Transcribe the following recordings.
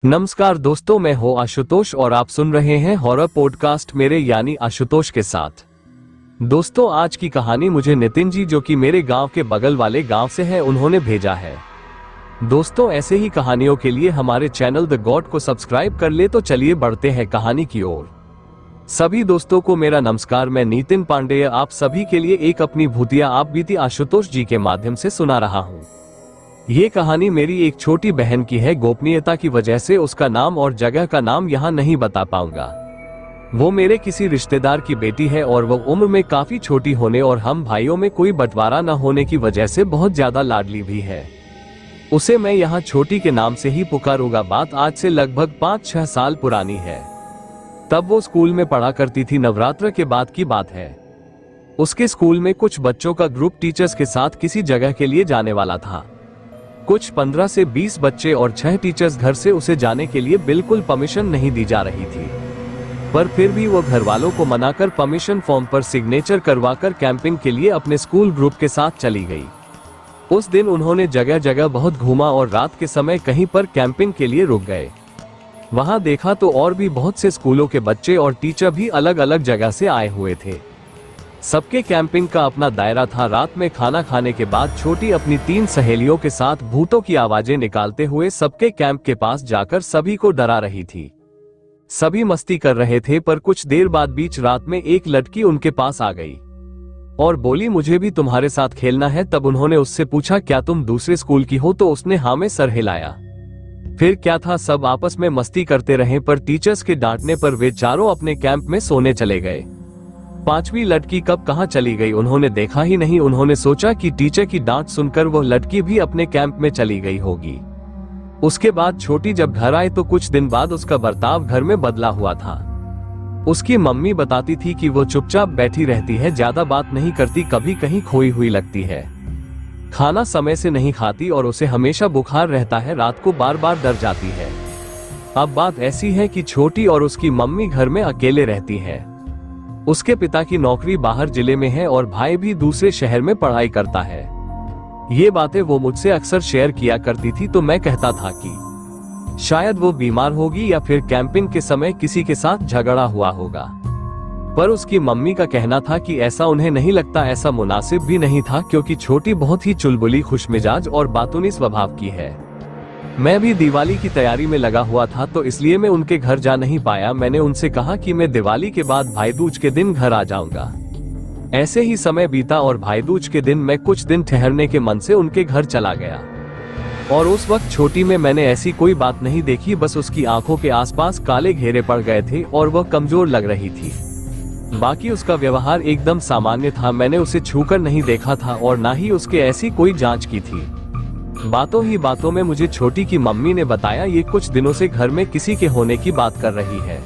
नमस्कार दोस्तों, मैं हूं आशुतोष और आप सुन रहे हैं हॉरर पॉडकास्ट मेरे यानी आशुतोष के साथ। दोस्तों, आज की कहानी मुझे नितिन जी, जो कि मेरे गांव के बगल वाले गांव से हैं, उन्होंने भेजा है। दोस्तों, ऐसे ही कहानियों के लिए हमारे चैनल द गॉड को सब्सक्राइब कर ले। तो चलिए बढ़ते हैं कहानी की ओर। सभी दोस्तों को मेरा नमस्कार। मैं नितिन पांडेय आप सभी के लिए एक अपनी भूतिया आप बीती आशुतोष जी के माध्यम से सुना रहा हूँ। ये कहानी मेरी एक छोटी बहन की है। गोपनीयता की वजह से उसका नाम और जगह का नाम यहाँ नहीं बता पाऊंगा। वो मेरे किसी रिश्तेदार की बेटी है और वो उम्र में काफी छोटी होने और हम भाइयों में कोई बंटवारा न होने की वजह से बहुत ज्यादा लाडली भी है। उसे मैं यहाँ छोटी के नाम से ही पुकारूंगा। बात आज से लगभग 5-6 साल पुरानी है। तब वो स्कूल में पढ़ा करती थी। नवरात्र के बाद की बात है। उसके स्कूल में कुछ बच्चों का ग्रुप टीचर्स के साथ किसी जगह के लिए जाने वाला था। कुछ 15 से 20 बच्चे और 6 टीचर्स घर से उसे जाने के लिए बिल्कुल परमिशन नहीं दी जा रही थी, पर फिर भी वो घर वालों को मनाकर परमिशन फॉर्म पर सिग्नेचर करवाकर कैंपिंग के लिए अपने स्कूल ग्रुप के साथ चली गई। उस दिन उन्होंने जगह जगह बहुत घूमा और रात के समय कहीं पर कैंपिंग के लिए रुक गए। वहां देखा तो और भी बहुत से स्कूलों के बच्चे और टीचर भी अलग अलग जगह से आए हुए थे। सबके कैंपिंग का अपना दायरा था। रात में खाना खाने के बाद छोटी अपनी 3 सहेलियों के साथ भूतों की आवाजें निकालते हुए सबके कैंप के पास जाकर सभी को डरा रही थी। सभी मस्ती कर रहे थे, पर कुछ देर बाद बीच रात में एक लड़की उनके पास आ गई और बोली, मुझे भी तुम्हारे साथ खेलना है। तब उन्होंने उससे पूछा, क्या तुम दूसरे स्कूल की हो? तो उसने हाँ में सर हिलाया। फिर क्या था, सब आपस में मस्ती करते रहे, पर टीचर्स के डांटने पर वे चारों अपने कैंप में सोने चले गए। 5वीं लड़की कब कहां चली गई उन्होंने देखा ही नहीं। उन्होंने सोचा कि टीचर की डांट सुनकर वह लड़की भी अपने कैंप में चली गई होगी। उसके बाद छोटी जब घर आई तो कुछ दिन बाद उसका बर्ताव घर में बदला हुआ था। उसकी मम्मी बताती थी कि वो चुपचाप बैठी रहती है, ज्यादा बात नहीं करती, कभी कहीं खोई हुई लगती है, खाना समय से नहीं खाती और उसे हमेशा बुखार रहता है, रात को बार बार डर जाती है। अब बात ऐसी है कि छोटी और उसकी मम्मी घर में अकेले रहती है। उसके पिता की नौकरी बाहर जिले में है और भाई भी दूसरे शहर में पढ़ाई करता है। ये बातें वो मुझसे अक्सर शेयर किया करती थी, तो मैं कहता था कि शायद वो बीमार होगी या फिर कैंपिंग के समय किसी के साथ झगड़ा हुआ होगा। पर उसकी मम्मी का कहना था कि ऐसा उन्हें नहीं लगता। ऐसा मुनासिब भी नहीं था, क्योंकि छोटी बहुत ही चुलबुली, खुशमिजाज और बातूनी स्वभाव की है। मैं भी दिवाली की तैयारी में लगा हुआ था, तो इसलिए मैं उनके घर जा नहीं पाया। मैंने उनसे कहा कि मैं दिवाली के बाद भाई दूज के दिन घर आ जाऊंगा। ऐसे ही समय बीता और भाई दूज के दिन मैं कुछ दिन ठहरने के मन से उनके घर चला गया। और उस वक्त छोटी में मैंने ऐसी कोई बात नहीं देखी, बस उसकी आंखों के आसपास काले घेरे पड़ गए थे और वह कमजोर लग रही थी। बाकी उसका व्यवहार एकदम सामान्य था। मैंने उसे छूकर नहीं देखा था और ना ही उसके ऐसी कोई जांच की थी। बातों ही बातों में मुझे छोटी की मम्मी ने बताया, ये कुछ दिनों से घर में किसी के होने की बात कर रही है।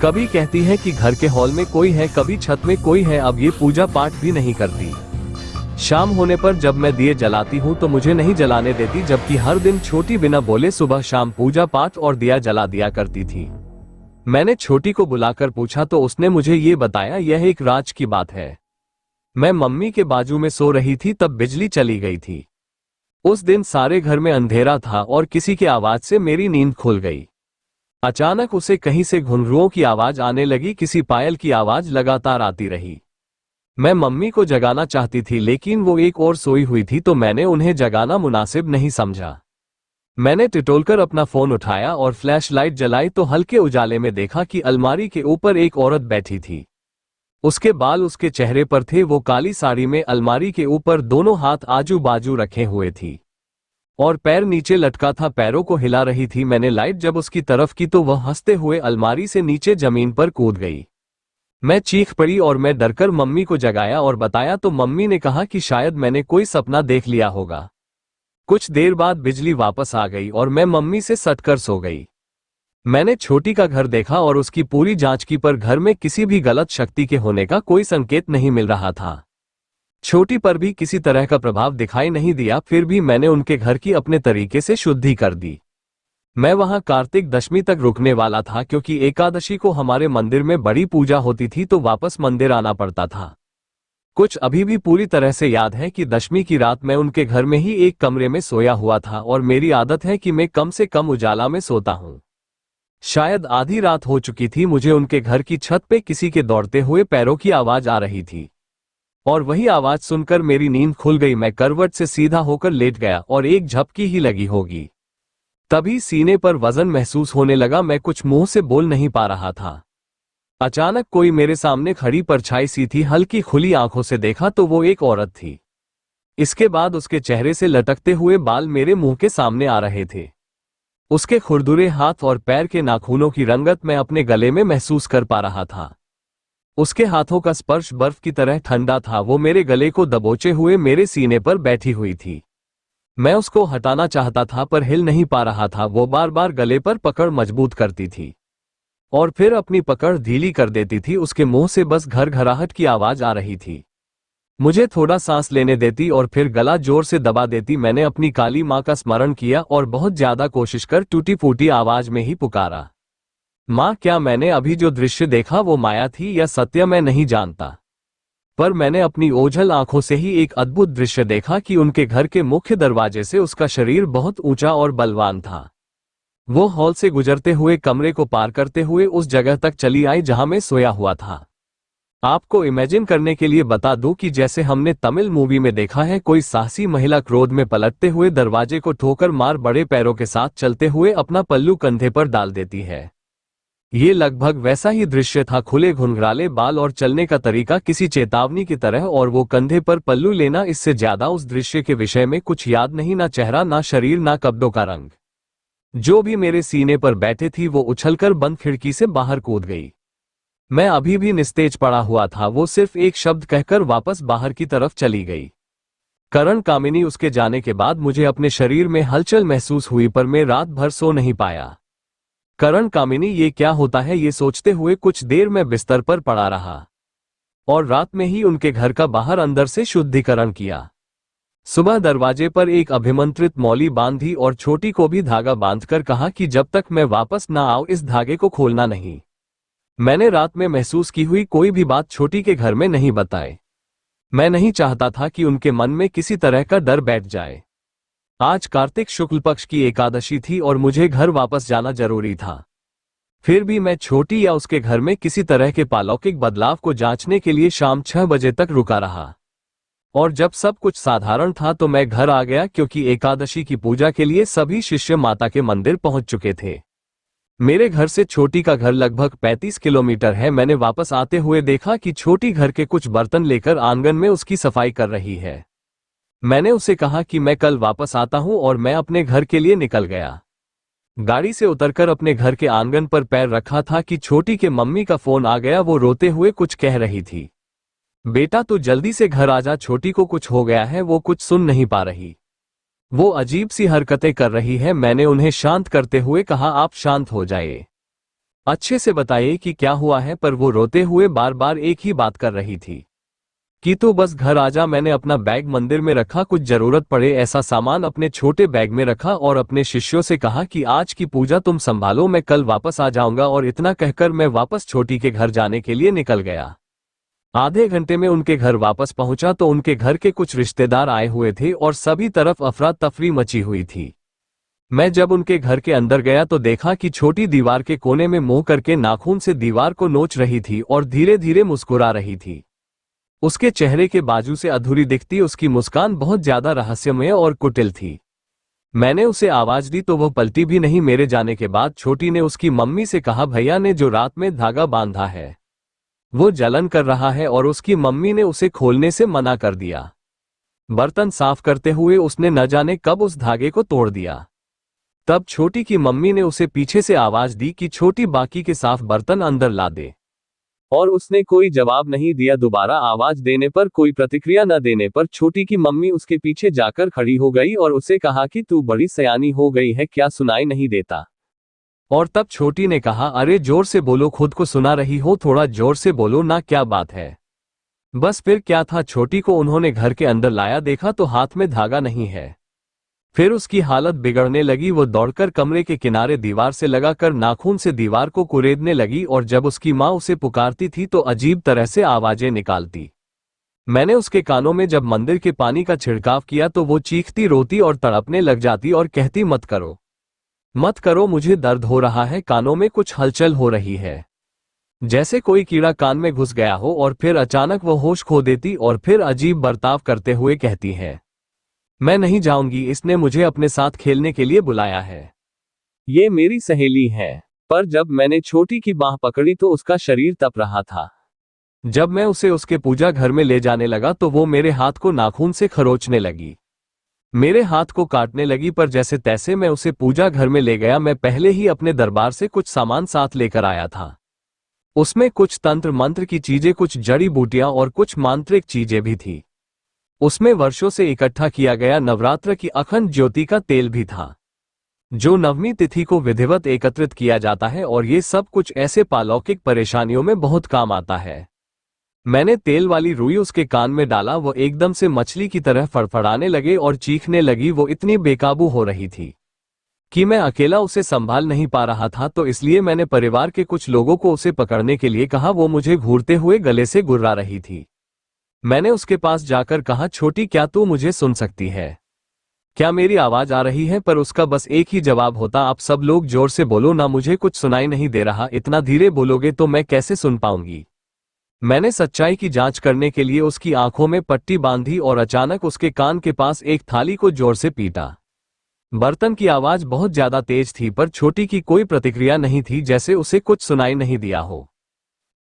कभी कहती है कि घर के हॉल में कोई है, कभी छत में कोई है। अब ये पूजा पाठ भी नहीं करती। शाम होने पर जब मैं दिए जलाती हूँ तो मुझे नहीं जलाने देती, जबकि हर दिन छोटी बिना बोले सुबह शाम पूजा पाठ और दिया जला दिया करती थी। मैंने छोटी को बुलाकर पूछा तो उसने मुझे ये बताया, यह एक राज की बात है। मैं मम्मी के बाजू में सो रही थी, तब बिजली चली गई थी। उस दिन सारे घर में अंधेरा था और किसी की आवाज से मेरी नींद खुल गई। अचानक उसे कहीं से घुंघरुओं की आवाज आने लगी। किसी पायल की आवाज लगातार आती रही। मैं मम्मी को जगाना चाहती थी, लेकिन वो एक और सोई हुई थी, तो मैंने उन्हें जगाना मुनासिब नहीं समझा। मैंने टिटोलकर अपना फोन उठाया और फ्लैश लाइट जलाई तो हल्के उजाले में देखा कि अलमारी के ऊपर एक औरत बैठी थी। उसके बाल उसके चेहरे पर थे। वो काली साड़ी में अलमारी के ऊपर दोनों हाथ आजू बाजू रखे हुए थी और पैर नीचे लटका था, पैरों को हिला रही थी। मैंने लाइट जब उसकी तरफ की तो वह हंसते हुए अलमारी से नीचे जमीन पर कूद गई। मैं चीख पड़ी और मैं डरकर मम्मी को जगाया और बताया तो मम्मी ने कहा कि शायद मैंने कोई सपना देख लिया होगा। कुछ देर बाद बिजली वापस आ गई और मैं मम्मी से सटकर सो गई। मैंने छोटी का घर देखा और उसकी पूरी जांच की, पर घर में किसी भी गलत शक्ति के होने का कोई संकेत नहीं मिल रहा था। छोटी पर भी किसी तरह का प्रभाव दिखाई नहीं दिया। फिर भी मैंने उनके घर की अपने तरीके से शुद्धि कर दी। मैं वहां कार्तिक दशमी तक रुकने वाला था, क्योंकि एकादशी को हमारे मंदिर में बड़ी पूजा होती थी, तो वापस मंदिर आना पड़ता था। कुछ अभी भी पूरी तरह से याद है कि 10वीं की रात मैं उनके घर में ही एक कमरे में सोया हुआ था और मेरी आदत है कि मैं कम से कम उजाला में सोता हूँ। शायद आधी रात हो चुकी थी। मुझे उनके घर की छत पे किसी के दौड़ते हुए पैरों की आवाज आ रही थी और वही आवाज सुनकर मेरी नींद खुल गई। मैं करवट से सीधा होकर लेट गया और एक झपकी ही लगी होगी। तभी सीने पर वजन महसूस होने लगा। मैं कुछ मुंह से बोल नहीं पा रहा था। अचानक कोई मेरे सामने खड़ी परछाई सी थी। हल्की खुली आंखों से देखा तो वो एक औरत थी। इसके बाद उसके चेहरे से लटकते हुए बाल मेरे मुंह के सामने आ रहे थे। उसके खुरदुरे हाथ और पैर के नाखूनों की रंगत मैं अपने गले में महसूस कर पा रहा था। उसके हाथों का स्पर्श बर्फ की तरह ठंडा था। वो मेरे गले को दबोचे हुए मेरे सीने पर बैठी हुई थी। मैं उसको हटाना चाहता था पर हिल नहीं पा रहा था। वो बार बार गले पर पकड़ मजबूत करती थी और फिर अपनी पकड़ ढीली कर देती थी। उसके मुंह से बस घरघराहट की आवाज आ रही थी। मुझे थोड़ा सांस लेने देती और फिर गला जोर से दबा देती। मैंने अपनी काली माँ का स्मरण किया और बहुत ज्यादा कोशिश कर टूटी फूटी आवाज में ही पुकारा, माँ। क्या मैंने अभी जो दृश्य देखा वो माया थी या सत्य, मैं नहीं जानता, पर मैंने अपनी ओझल आंखों से ही एक अद्भुत दृश्य देखा कि उनके घर के मुख्य दरवाजे से उसका शरीर बहुत ऊंचा और बलवान था। वो हॉल से गुजरते हुए कमरे को पार करते हुए उस जगह तक चली आई जहां मैं सोया हुआ था। आपको इमेजिन करने के लिए बता दूं कि जैसे हमने तमिल मूवी में देखा है, कोई साहसी महिला क्रोध में पलटते हुए दरवाजे को ठोकर मार बड़े पैरों के साथ चलते हुए अपना पल्लू कंधे पर डाल देती है। ये लगभग वैसा ही दृश्य था। खुले घुंघराले बाल और चलने का तरीका किसी चेतावनी की तरह, और वो कंधे पर पल्लू लेना। इससे ज्यादा उस दृश्य के विषय में कुछ याद नहीं, ना चेहरा, ना शरीर, ना कपड़ों का रंग। जो भी मेरे सीने पर बैठे थी वो उछलकर बंद खिड़की से बाहर कूद गई। मैं अभी भी निस्तेज पड़ा हुआ था। वो सिर्फ एक शब्द कहकर वापस बाहर की तरफ चली गई। करण कामिनी, उसके जाने के बाद मुझे अपने शरीर में हलचल महसूस हुई पर मैं रात भर सो नहीं पाया। करण कामिनी, ये क्या होता है, ये सोचते हुए कुछ देर मैं बिस्तर पर पड़ा रहा और रात में ही उनके घर का बाहर अंदर से शुद्धिकरण किया। सुबह दरवाजे पर एक अभिमंत्रित मौली बांधी और छोटी को भी धागा बांधकर कहा कि जब तक मैं वापस ना आऊं इस धागे को खोलना नहीं। मैंने रात में महसूस की हुई कोई भी बात छोटी के घर में नहीं बताई। मैं नहीं चाहता था कि उनके मन में किसी तरह का डर बैठ जाए। आज कार्तिक शुक्ल पक्ष की एकादशी थी और मुझे घर वापस जाना जरूरी था। फिर भी मैं छोटी या उसके घर में किसी तरह के पालौकिक बदलाव को जांचने के लिए शाम 6 बजे तक रुका रहा और जब सब कुछ साधारण था तो मैं घर आ गया, क्योंकि एकादशी की पूजा के लिए सभी शिष्य माता के मंदिर पहुंच चुके थे। मेरे घर से छोटी का घर लगभग 35 किलोमीटर है। मैंने वापस आते हुए देखा कि छोटी घर के कुछ बर्तन लेकर आंगन में उसकी सफाई कर रही है। मैंने उसे कहा कि मैं कल वापस आता हूं और मैं अपने घर के लिए निकल गया। गाड़ी से उतरकर अपने घर के आंगन पर पैर रखा था कि छोटी के मम्मी का फोन आ गया। वो रोते हुए कुछ कह रही थी, बेटा तू जल्दी से घर आ जा, छोटी को कुछ हो गया है। वो कुछ सुन नहीं पा रही, वो अजीब सी हरकतें कर रही है। मैंने उन्हें शांत करते हुए कहा, आप शांत हो जाइए, अच्छे से बताइए कि क्या हुआ है। पर वो रोते हुए बार बार एक ही बात कर रही थी कि तू बस घर आ जा। मैंने अपना बैग मंदिर में रखा, कुछ जरूरत पड़े ऐसा सामान अपने छोटे बैग में रखा और अपने शिष्यों से कहा कि आज की पूजा तुम संभालो, मैं कल वापस आ जाऊंगा। और इतना कहकर मैं वापस छोटी के घर जाने के लिए निकल गया। आधे घंटे में उनके घर वापस पहुंचा तो उनके घर के कुछ रिश्तेदार आए हुए थे और सभी तरफ अफरा तफरी मची हुई थी। मैं जब उनके घर के अंदर गया तो देखा कि छोटी दीवार के कोने में मुंह करके नाखून से दीवार को नोच रही थी और धीरे धीरे मुस्कुरा रही थी। उसके चेहरे के बाजू से अधूरी दिखती उसकी मुस्कान बहुत ज्यादा रहस्यमय और कुटिल थी। मैंने उसे आवाज दी तो वो पलटी भी नहीं। मेरे जाने के बाद छोटी ने उसकी मम्मी से कहा, भैया ने जो रात में धागा बांधा है वो जलन कर रहा है, और उसकी मम्मी ने उसे खोलने से मना कर दिया। बर्तन साफ करते हुए उसने न जाने कब उस धागे को तोड़ दिया। तब छोटी की मम्मी ने उसे पीछे से आवाज दी कि छोटी बाकी के साफ बर्तन अंदर ला दे, और उसने कोई जवाब नहीं दिया। दोबारा आवाज देने पर, कोई प्रतिक्रिया न देने पर छोटी की मम्मी उसके पीछे जाकर खड़ी हो गई और उसे कहा कि तू बड़ी सयानी हो गई है, क्या सुनाई नहीं देता। और तब छोटी ने कहा, अरे जोर से बोलो, खुद को सुना रही हो, थोड़ा जोर से बोलो ना, क्या बात है। बस फिर क्या था, छोटी को उन्होंने घर के अंदर लाया, देखा तो हाथ में धागा नहीं है। फिर उसकी हालत बिगड़ने लगी। वो दौड़कर कमरे के किनारे दीवार से लगाकर नाखून से दीवार को कुरेदने लगी और जब उसकी माँ उसे पुकारती थी तो अजीब तरह से आवाजें निकालती। मैंने उसके कानों में जब मंदिर के पानी का छिड़काव किया तो वो चीखती, रोती और तड़पने लग जाती और कहती, मत करो, मत करो, मुझे दर्द हो रहा है, कानों में कुछ हलचल हो रही है, जैसे कोई कीड़ा कान में घुस गया हो। और फिर अचानक वो होश खो देती और फिर अजीब बर्ताव करते हुए कहती है, मैं नहीं जाऊंगी, इसने मुझे अपने साथ खेलने के लिए बुलाया है, ये मेरी सहेली है। पर जब मैंने छोटी की बाह पकड़ी तो उसका शरीर तप रहा था। जब मैं उसे उसके पूजा घर में ले जाने लगा तो वो मेरे हाथ को नाखून से खरोंचने लगी, मेरे हाथ को काटने लगी। पर जैसे तैसे मैं उसे पूजा घर में ले गया। मैं पहले ही अपने दरबार से कुछ सामान साथ लेकर आया था। उसमें कुछ तंत्र मंत्र की चीजें, कुछ जड़ी बूटियां और कुछ मांत्रिक चीजें भी थी। उसमें वर्षों से इकट्ठा किया गया नवरात्र की अखंड ज्योति का तेल भी था, जो नवमी तिथि को विधिवत एकत्रित किया जाता है, और ये सब कुछ ऐसे पालौकिक परेशानियों में बहुत काम आता है। मैंने तेल वाली रुई उसके कान में डाला, वो एकदम से मछली की तरह फड़फड़ाने लगे और चीखने लगी। वो इतनी बेकाबू हो रही थी कि मैं अकेला उसे संभाल नहीं पा रहा था, तो इसलिए मैंने परिवार के कुछ लोगों को उसे पकड़ने के लिए कहा। वो मुझे घूरते हुए गले से गुर्रा रही थी। मैंने उसके पास जाकर कहा, छोटी, क्या तू मुझे सुन सकती है? क्या मेरी आवाज आ रही है? पर उसका बस एक ही जवाब होता, आप सब लोग जोर से बोलो ना, मुझे कुछ सुनाई नहीं दे रहा। इतना धीरे बोलोगे तो मैं कैसे सुन पाऊंगी? मैंने सच्चाई की जांच करने के लिए उसकी आंखों में पट्टी बांधी और अचानक उसके कान के पास एक थाली को जोर से पीटा। बर्तन की आवाज बहुत ज्यादा तेज थी, पर छोटी की कोई प्रतिक्रिया नहीं थी, जैसे उसे कुछ सुनाई नहीं दिया हो।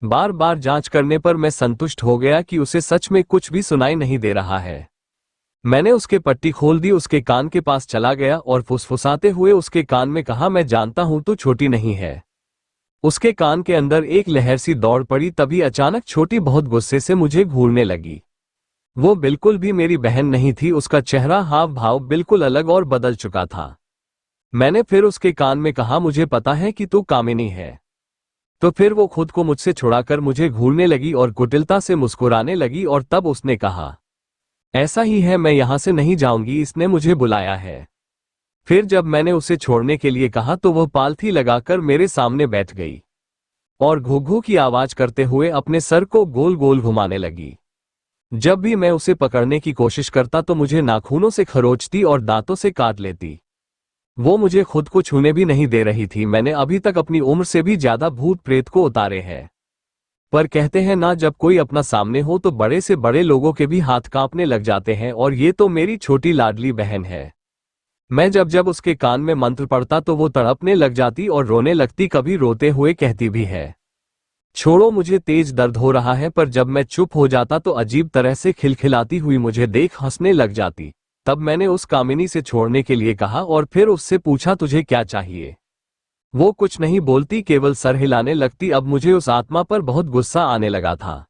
बार बार जांच करने पर मैं संतुष्ट हो गया कि उसे सच में कुछ भी सुनाई नहीं दे रहा है। मैंने उसके पट्टी खोल दी, उसके कान के पास चला गया और फुसफुसाते हुए उसके कान में कहा, मैं जानता हूं तू छोटी नहीं है। उसके कान के अंदर एक लहर सी दौड़ पड़ी। तभी अचानक छोटी बहुत गुस्से से मुझे घूरने लगी। वो बिल्कुल भी मेरी बहन नहीं थी, उसका चेहरा, हाव भाव बिल्कुल अलग और बदल चुका था। मैंने फिर उसके कान में कहा, मुझे पता है कि तू कामिनी है। तो फिर वो खुद को मुझसे छुड़ाकर मुझे घूरने लगी और कुटिलता से मुस्कुराने लगी। और तब उसने कहा, ऐसा ही है, मैं यहां से नहीं जाऊंगी, इसने मुझे बुलाया है। फिर जब मैंने उसे छोड़ने के लिए कहा तो वह पालथी लगाकर मेरे सामने बैठ गई और घू घू की आवाज करते हुए अपने सर को गोल गोल घुमाने लगी। जब भी मैं उसे पकड़ने की कोशिश करता तो मुझे नाखूनों से खरोंचती और दांतों से काट लेती। वो मुझे खुद को छूने भी नहीं दे रही थी। मैंने अभी तक अपनी उम्र से भी ज्यादा भूत प्रेत को उतारे हैं, पर कहते हैं ना, जब कोई अपना सामने हो तो बड़े से बड़े लोगों के भी हाथ कांपने लग जाते हैं, और ये तो मेरी छोटी लाडली बहन है। मैं जब जब उसके कान में मंत्र पढ़ता तो वो तड़पने लग जाती और रोने लगती, कभी रोते हुए कहती भी है, छोड़ो, मुझे तेज दर्द हो रहा है। पर जब मैं चुप हो जाता तो अजीब तरह से खिलखिलाती हुई मुझे देख हंसने लग जाती। तब मैंने उस कामिनी से छोड़ने के लिए कहा और फिर उससे पूछा, तुझे क्या चाहिए? वो कुछ नहीं बोलती, केवल सर हिलाने लगती। अब मुझे उस आत्मा पर बहुत गुस्सा आने लगा था।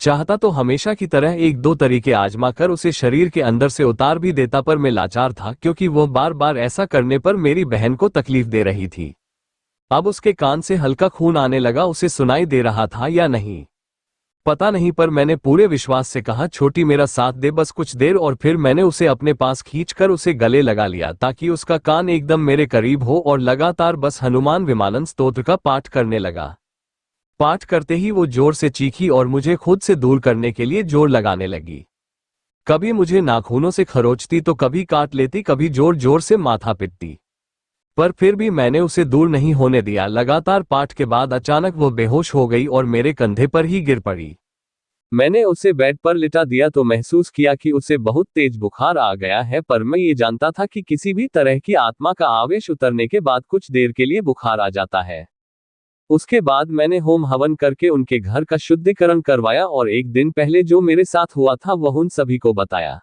चाहता तो हमेशा की तरह एक दो तरीके आजमा कर उसे शरीर के अंदर से उतार भी देता, पर मैं लाचार था क्योंकि वह बार बार ऐसा करने पर मेरी बहन को तकलीफ दे रही थी। अब उसके कान से हल्का खून आने लगा, उसे सुनाई दे रहा था या नहीं पता नहीं, पर मैंने पूरे विश्वास से कहा, छोटी, मेरा साथ दे बस कुछ देर। और फिर मैंने उसे अपने पास खींचकर उसे गले लगा लिया ताकि उसका कान एकदम मेरे करीब हो, और लगातार बस हनुमान विमानन स्तोत्र का पाठ करने लगा। पाठ करते ही वो जोर से चीखी और मुझे खुद से दूर करने के लिए जोर लगाने लगी। कभी मुझे नाखूनों से खरोंचती तो कभी काट लेती, कभी जोर जोर से माथा पीटती, पर फिर भी मैंने उसे दूर नहीं होने दिया। लगातार पाठ के बाद अचानक वो बेहोश हो गई और मेरे कंधे पर ही गिर पड़ी। मैंने उसे बेड पर लिटा दिया तो महसूस किया कि उसे बहुत तेज बुखार आ गया है, पर मैं ये जानता था कि किसी भी तरह की आत्मा का आवेश उतरने के बाद कुछ देर के लिए बुखार आ जाता है। उसके बाद मैंने होम हवन करके उनके घर का शुद्धिकरण करवाया और एक दिन पहले जो मेरे साथ हुआ था वह उन सभी को बताया।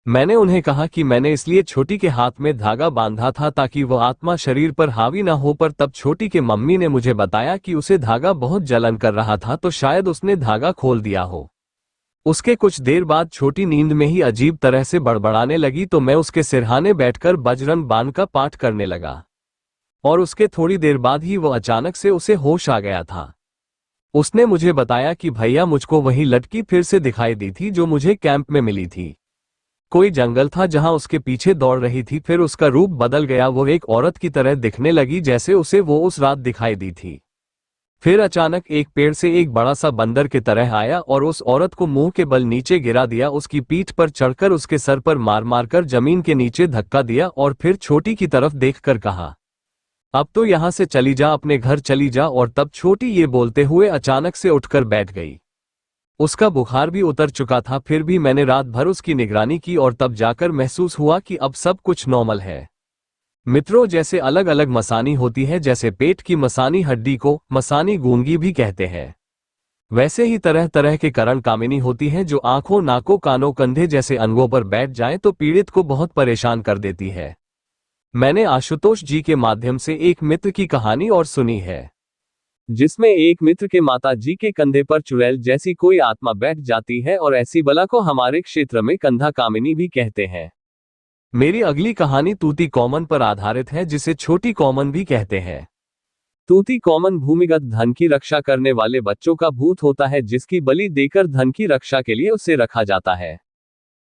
मैंने उन्हें कहा कि मैंने इसलिए छोटी के हाथ में धागा बांधा था ताकि वह आत्मा शरीर पर हावी ना हो, पर तब छोटी के मम्मी ने मुझे बताया कि उसे धागा बहुत जलन कर रहा था, तो शायद उसने धागा खोल दिया हो। उसके कुछ देर बाद छोटी नींद में ही अजीब तरह से बड़बड़ाने लगी, तो मैं उसके सिरहाने बैठकर बजरंग बाण का पाठ करने लगा और उसके थोड़ी देर बाद ही वो अचानक से उसे होश आ गया था। उसने मुझे बताया कि भैया, मुझको वही लड़की फिर से दिखाई दी थी जो मुझे कैंप में मिली थी। कोई जंगल था जहां उसके पीछे दौड़ रही थी, फिर उसका रूप बदल गया, वो एक औरत की तरह दिखने लगी जैसे उसे वो उस रात दिखाई दी थी। फिर अचानक एक पेड़ से एक बड़ा सा बंदर की तरह आया और उस औरत को मुंह के बल नीचे गिरा दिया, उसकी पीठ पर चढ़कर उसके सर पर मार मार कर जमीन के नीचे धक्का दिया और फिर छोटी की तरफ देखकर कहा, अब तो यहां से चली जा, अपने घर चली जा। और तब छोटी ये बोलते हुए अचानक से उठकर बैठ गई। उसका बुखार भी उतर चुका था, फिर भी मैंने रात भर उसकी निगरानी की और तब जाकर महसूस हुआ कि अब सब कुछ नॉर्मल है। मित्रों, जैसे अलग अलग मसानी होती है, जैसे पेट की मसानी हड्डी को मसानी गूंगी भी कहते हैं, वैसे ही तरह तरह के करण कामिनी होती हैं जो आंखों, नाकों, कानों, कंधे जैसे अंगों पर बैठ जाएं तो पीड़ित को बहुत परेशान कर देती है। मैंने आशुतोष जी के माध्यम से एक मित्र की कहानी और सुनी है, जिसमें एक मित्र के माता जी के कंधे पर चुड़ैल जैसी कोई आत्मा बैठ जाती है और ऐसी बला को हमारे क्षेत्र में कंधा कामिनी भी कहते हैं। मेरी अगली कहानी तूती कॉमन पर आधारित है, जिसे छोटी कॉमन भी कहते हैं। तूती कॉमन भूमिगत धन की रक्षा करने वाले बच्चों का भूत होता है, जिसकी बलि देकर धन की रक्षा के लिए उसे रखा जाता है।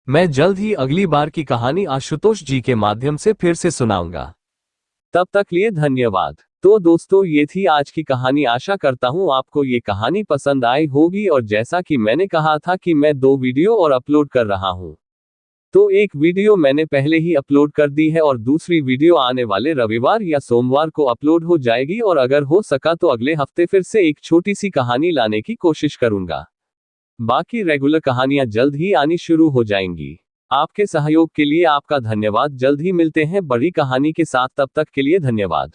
मैं जल्द ही अगली बार की कहानी आशुतोष जी के माध्यम से फिर से सुनाऊंगा। तब तक लिए धन्यवाद। तो दोस्तों, ये थी आज की कहानी। आशा करता हूँ आपको ये कहानी पसंद आई होगी, और जैसा कि मैंने कहा था कि मैं 2 वीडियो और अपलोड कर रहा हूँ, तो एक वीडियो मैंने पहले ही अपलोड कर दी है और दूसरी वीडियो आने वाले रविवार या सोमवार को अपलोड हो जाएगी। और अगर हो सका तो अगले हफ्ते फिर से एक छोटी सी कहानी लाने की कोशिश करूंगा। बाकी रेगुलर कहानियां जल्द ही आनी शुरू हो जाएंगी। आपके सहयोग के लिए आपका धन्यवाद। जल्द ही मिलते हैं बड़ी कहानी के साथ, तब तक के लिए धन्यवाद।